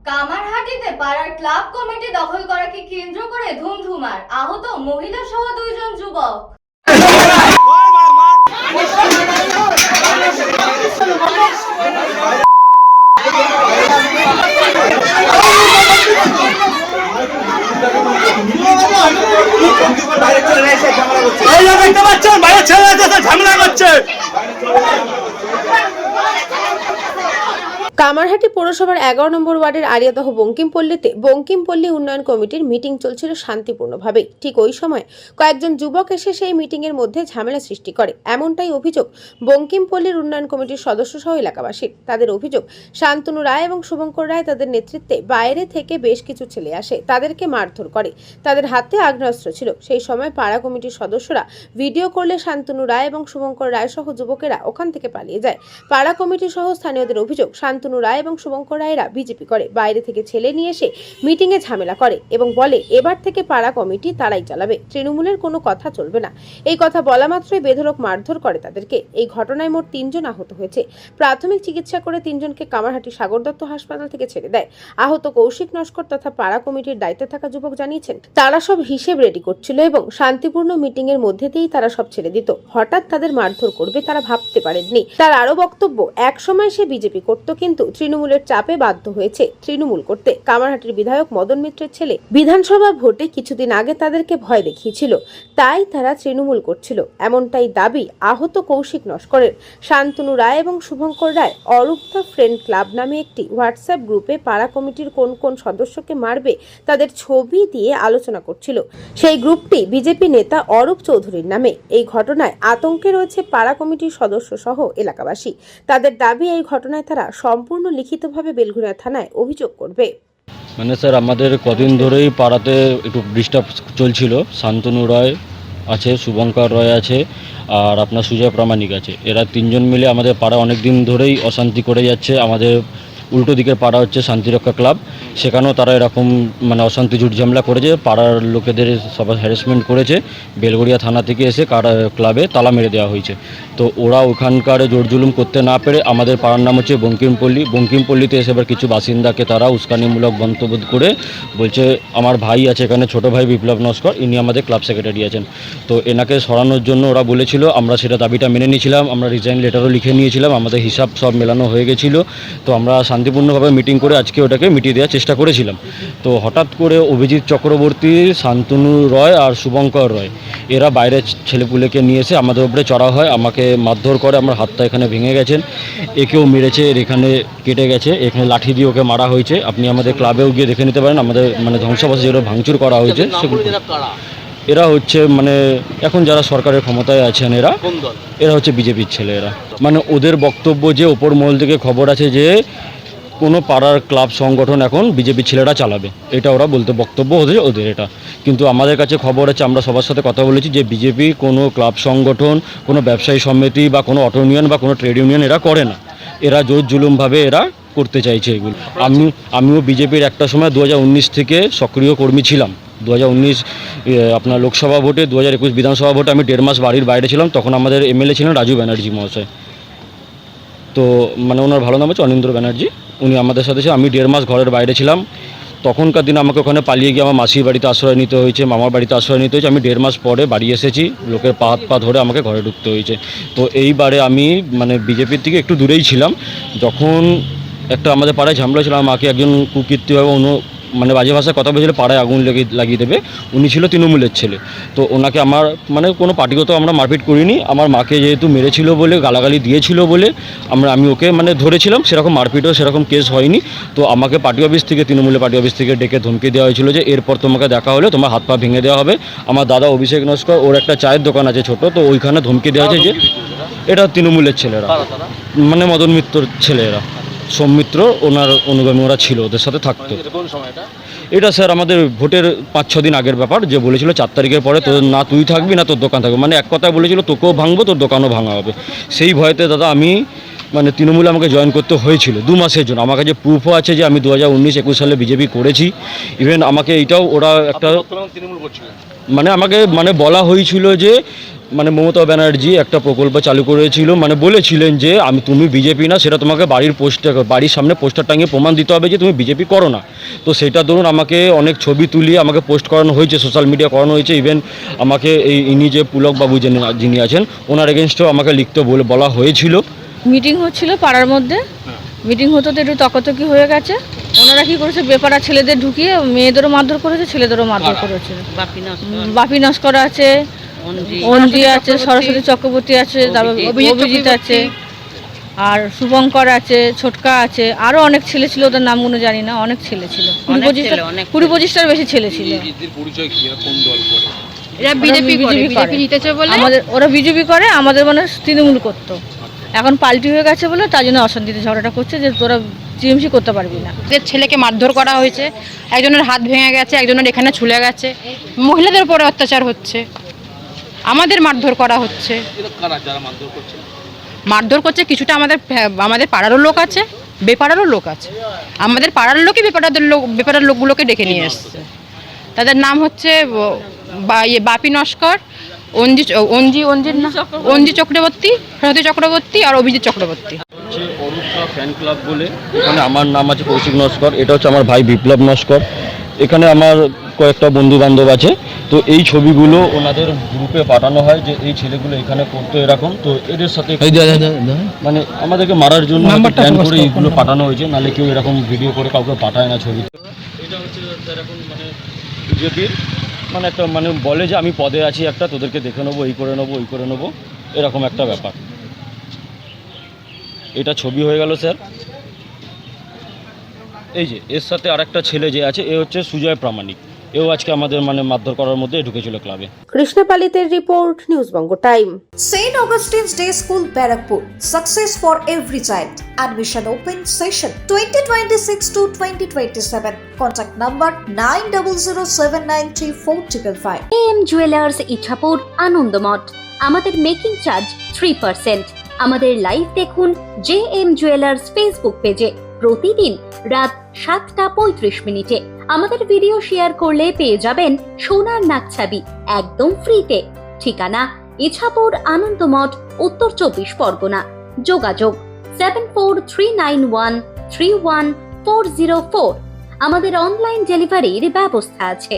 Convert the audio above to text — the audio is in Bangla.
কামারহাটিতে পাড়ার ক্লাব কমিটি দখল করাকে কেন্দ্র করে ধুমধুমার, আহত মহিলা সহ 2 জন যুবক। কামারহাটি পৌরসভার 11 নম্বর ওয়ার্ডের আরিয়াদহ বঙ্কিমপল্লীতে বঙ্কিমপল্লী উন্নয়ন কমিটির মিটিং চলছিল শান্তিপূর্ণভাবে। ঠিক ওই সময় কয়েকজন যুবক এসে সেই মিটিং এর মধ্যে ঝামেলা সৃষ্টি করে, এমনটাই অভিযোগ বঙ্কিমপল্লীর উন্নয়ন কমিটির সদস্য সহ এলাকাবাসীর। তাদের অভিযোগ, শান্তনু রায় এবং শুভঙ্কর রায় তাদের নেতৃত্বে বাইরে থেকে বেশ কিছু ছেলে আসে, তাদেরকে মারধর করে। তাদের হাতে আগ্নেয়াস্ত্র ছিল। সেই সময় পাড়া কমিটির সদস্যরা ভিডিও করলে শান্তনু রায় এবং শুভঙ্কর রায় সহ যুবকেরা ওখান থেকে পালিয়ে যায়। পাড়া কমিটি সহ স্থানীয়দের অভিযোগ, শান্তনু রায় এবং শুভঙ্কর রায়রা বিজেপি করে, বাইরে থেকে ছেলে নিয়ে এসে মিটিং এ ঝামেলা করে এবং বলে এবার থেকে পাড়া কমিটি তারাই চালাবে, তৃণমূলের কোনো কথা চলবে না। এই কথা বলা মাত্রই বেধড়ক মারধর করে তাদেরকে। এই ঘটনায় মোট 3 জন আহত হয়েছে। প্রাথমিক চিকিৎসা করে 3 জনকে কামারহাটি সাগর দত্ত হাসপাতাল থেকে ছেড়ে দেয়। আহত কৌশিক নস্কর তথা পাড়া কমিটির দায়িত্বে থাকা যুবক জানিয়েছেন, তারা সব হিসেব রেডি করছিল এবং শান্তিপূর্ণ মিটিং এর মধ্যে দিয়েই তারা সব ছেড়ে দিত। হঠাৎ তাদের মারধর করবে তারা ভাবতে পারেননি। তার আরো বক্তব্য, এক সময় সে বিজেপি করত, কিন্তু তৃণমূলের চাপে বাধ্য হয়েছে তৃণমূল করতে। কামারহাটির বিধায়ক মদন মিত্রের ছেলে বিধানসভা ভোটে কিছুদিন আগে তাদেরকে ভয় দেখিয়েছিল, তাই তারা তৃণমূল করছিল, এমনটাই দাবি আহত কৌশিক নস্করের। শান্তনু রায় এবং শুভঙ্কর রায় অরূপ দ্য ফ্রেন্ড ক্লাব নামে একটি হোয়াটসঅ্যাপ গ্রুপে পাড়া কমিটির কোন কোন সদস্যকে মারবে তাদের ছবি দিয়ে আলোচনা করছিল। সেই গ্রুপটি বিজেপি নেতা অরূপ চৌধুরীর নামে। এই ঘটনায় আতঙ্কে রয়েছে পাড়া কমিটির সদস্য সহ এলাকাবাসী। তাদের দাবি, এই ঘটনায় তারা সম্পূর্ণ লিখিতভাবে বেলঘরিয়া থানায় অভিযোগ করবে। মানে স্যার, আমাদের কদিন ধরেই পাড়াতে একটু ডিস্টার্ব চলছিল। শান্তনু রায় আছে, শুভঙ্কর রায় আছে, আর আপনার সুজয় প্রামাণিক আছে। এরা 3 জন মিলে আমাদের পাড়া অনেক দিন ধরেই অশান্তি করে যাচ্ছে। আমাদের উল্টো দিকের পাড়া হচ্ছে শান্তিরক্ষা ক্লাব, সেখানেও তারা এরকম মানে অশান্তি ঝুটঝামলা করেছে, পাড়ার লোকেদের সবাই হ্যারাসমেন্ট করেছে। বেলগড়িয়া থানা থেকে এসে ক্লাবে তালা মেরে দেওয়া হয়েছে। তো ওরা ওখানকার জোর জুলুম করতে না পেরে আমাদের পাড়ার নাম হচ্ছে বঙ্কিমপল্লীতে এসে এবার কিছু বাসিন্দাকে তারা উস্কানিমূলক মন্তব্য করে বলছে, আমার ভাই আছে এখানে, ছোট ভাই বিপ্লব নস্কর, ইনি আমাদের ক্লাব সেক্রেটারি আছেন। তো এনাকে সরানোর জন্য ওরা বলেছিল, আমরা সেটা দাবিটা মেনে নিয়েছিলাম, আমরা রিজাইন লেটারও লিখে নিয়েছিলাম, আমাদের হিসাব সব মেলানো হয়ে গেছিলো। তো আমরা শান্তিপূর্ণভাবে মিটিং করে আজকে ওটাকে মিটিয়ে দেওয়ার চেষ্টা করেছিলাম। তো হঠাৎ করে অভিজিৎ চক্রবর্তী, শান্তনু রয় আর শুভঙ্কর রয় এরা বাইরের ছেলেপুলেকে নিয়ে এসে আমাদের উপরে চড়া হয়, আমাকে মারধর করে। আমার হাতটা এখানে ভেঙে গেছেন, একেও মেরেছে, এর এখানে কেটে গেছে, এখানে লাঠি দিয়ে ওকে মারা হয়েছে। আপনি আমাদের ক্লাবেও গিয়ে দেখে নিতে পারেন, আমাদের মানে ধ্বংসাবশেষ যেগুলো ভাঙচুর করা হয়েছে সেগুলো। এরা হচ্ছে মানে এখন যারা সরকারের ক্ষমতায় আছেন, এরা হচ্ছে বিজেপির ছেলে। এরা মানে ওদের বক্তব্য যে ওপর মহল থেকে খবর আছে যে কোনো পাড়ার ক্লাব সংগঠন এখন বিজেপি ছেলেরা চালাবে, এটা ওরা বলতে বক্তব্য ওদের এটা। কিন্তু আমাদের কাছে খবর আছে, আমরা সবার সাথে কথা বলেছি যে বিজেপি কোনো ক্লাব সংগঠন, কোনো ব্যবসায়ী সমিতি বা কোনো অটো ইউনিয়ন বা কোনো ট্রেড ইউনিয়ন এরা করে না। এরা জোর জুলুমভাবে এরা করতে চাইছে এগুলো। আমিও বিজেপির একটা সময় 2019 থেকে সক্রিয় কর্মী ছিলাম। 2019 আপনার লোকসভা ভোটে, 2021 বিধানসভা ভোটে আমি 1.5 মাস বাড়ির বাইরে ছিলাম। তখন আমাদের এমএলএ ছিলেন রাজু ব্যানার্জি মহাশয়। তো মানে ওনার ভালো নাম হচ্ছে অনিন্দ্র ব্যানার্জি, উনি আমাদের সাথে ছিল। আমি 1.5 মাস ঘরের বাইরে ছিলাম। তখনকার দিনে আমাকে ওখানে পালিয়ে গিয়ে আমার মাসির বাড়িতে আশ্রয় নিতে হয়েছে, মামার বাড়িতে আশ্রয় নিতে হয়েছে। আমি 1.5 মাস পরে বাড়ি এসেছি, লোকের পা ধরে আমাকে ঘরে ঢুকতে হয়েছে। তো এইবারে আমি মানে বিজেপির থেকে একটু দূরেই ছিলাম। যখন একটা আমাদের পাড়ায় ঝামেলা ছিল, আমার মাকে একজন কুকীর্তিভাবে মানে বাজে ভাষায় কথা বলেছিল, পাড়ায় আগুন লাগিয়ে দেবে। উনি ছিল তৃণমূলের ছেলে। তো ওনাকে আমার মানে কোনো পার্টিগত আমরা মারপিট করিনি। আমার মাকে যেহেতু মেরেছিল বলে, গালাগালি দিয়েছিল বলে আমি ওকে মানে ধরেছিলাম, সেরকম মারপিটও সেরকম কেস হয়নি। তো আমাকে পার্টি অফিস থেকে, তৃণমূলের পার্টি অফিস থেকে ডেকে ধমকি দেওয়া হয়েছিল যে এরপর তোমাকে দেখা হলে তোমার হাত পা ভেঙে দেওয়া হবে। আমার দাদা অভিষেক নস্কর, ওর একটা চায়ের দোকান আছে ছোট, তো ওইখানে ধমকি দেওয়া হয়েছে যে এটা তৃণমূলের ছেলেরা, মানে মদন মিত্রর ছেলেরা, সৌমিত্র ওনার অনুগামী ওরা ছিল, ওদের সাথে থাকতো। এটা স্যার আমাদের ভোটের 5-6 দিন আগের ব্যাপার, যে বলেছিল 4 তারিখের পরে তোর না তুই থাকবি না তোর দোকান থাকবে, মানে এক কথায় বলেছিল তোকেও ভাঙবো, তোর দোকানও ভাঙা হবে। সেই ভয়েতে দাদা আমি মানে তৃণমূলে আমাকে জয়েন করতে হয়েছিল 2 মাসের জন্য। আমার কাছে প্রুফও আছে যে আমি 2019-21 সালে বিজেপি করেছি। ইভেন আমাকে এইটাও ওরা একটা মানে আমাকে বলা হয়েছিল যে মমতা ব্যানার্জি একটা প্রকল্প চালু করেছিল, বলেছিলেন যে তুমি বিজেপি না, সেটা তোমাকে বাড়ির সামনে পোস্টার টাঙিয়ে প্রমাণ দিতে হবে যে তুমি বিজেপি করো না। তো সেটা ধরুন আমাকে অনেক ছবি তুলিয়ে আমাকে পোস্ট করানো হয়েছে, সোশ্যাল মিডিয়া করানো হয়েছে। ইভেন আমাকে ইনি যে পুলকবাবু যিনি আছেন ওনার এগেনস্টেও আমাকে লিখতে বলা হয়েছিল। মিটিং হচ্ছিল পাড়ার মধ্যে, মিটিং হতে একটু তকাতকি হয়ে গেছে। ওনারা কি করেছে, বেপাড়া ছেলেদের ঢুকিয়ে মেয়েদেরও মারধর করেছে, ছেলেদেরও মারধর করেছে। বাপি নস্কর আছে, অঞ্জি আছে, সরস্বতী চক্রবর্তী আছে, তারপর অভিজিৎ আছে, আর শুভঙ্কর আছে, ছোটকা আছে, আরো অনেক ছেলে ছিল, ওদের নামগুলো জানি না। অনেক ছেলে ছিল, 20-25টার বেশি ছেলে ছিল। ওরা বিজেপি করে, আমাদের তৃণমূল করতো। এখন পাল্টি হয়ে গেছে বলে তার জন্য অশান্তিতে ঝগড়াটা করছে যে তোরা টিএমসি করতে পারবি না। ছেলেকে মারধর করা হয়েছে, একজনের হাত ভেঙে গেছে, একজনের এখানে ছুলে গেছে। মহিলাদের উপরে অত্যাচার হচ্ছে, আমাদের মারধর করা হচ্ছে। মারধর করছে কিছুটা আমাদের পাড়ারও লোক আছে, বেপাড়ারও লোক আছে। আমাদের পাড়ার লোকই বেপাড়ার লোকগুলোকে ডেকে নিয়ে এসছে। তাদের নাম হচ্ছে বাপি নস্কর, অঞ্জি চক্রবর্তী, সরস্বতী চক্রবর্তী আর অভিজিৎ চক্রবর্তী। অরুষা ফ্যান ক্লাব বলে, এখানে আমার নাম আছে কৌশিক নস্কর, এটা হচ্ছে আমার ভাই বিপ্লব নস্কর। এখানে আমার কয়েকটা বন্ধু বান্ধব আছে। তো এই ছবিগুলো ওনাদের গ্রুপে পাঠানো হয় যে এই ছেলেগুলো এখানে করতো এরকম। তো এদের সাথে আমাদেরকে মারার জন্য প্ল্যান করে এইগুলো পাঠানো হয়েছে, নাহলে কেউ এরকম ভিডিও করে কাউকে পাঠায় না ছবি। এটা হচ্ছে এখন বিজেপির একটা বলে যে আমি পদে আছি একটা, তোদেরকে দেখে নেবো, এই করে নেবো, ওই করে নেবো, এরকম একটা ব্যাপার। এটা ছবি হয়ে গেল স্যার। এই যে এর সাথে আরেকটা ছেলে যে আছে, এ হচ্ছে সুজয় প্রামাণিক, এও আজকে আমাদের মারধর করার মধ্যে ঢুকেছিল ক্লাবে। কৃষ্ণপালিতের রিপোর্ট, নিউজবঙ্গ time. St. Augustine's Day School, Barrackpur. Success for every child. Admission open session 2026 to 2027. Contact number 9007934555. AM jewellers Ichapur, Anandamath. আমাদের মেকিং চার্জ 3%। আমাদের লাইভ দেখুন JM জুয়েলার্স ফেসবুক পেজে প্রতিদিন রাত 7:35 আমাদের ভিডিও শেয়ার করলে পেয়ে যাবেন সোনার নাকছাবি একদম ফ্রিতে। ঠিকানা ইছাপুর, আনন্দমঠ, উত্তর 24 পরগনা। যোগাযোগ 7439131404। আমাদের অনলাইন ডেলিভারির ব্যবস্থা আছে।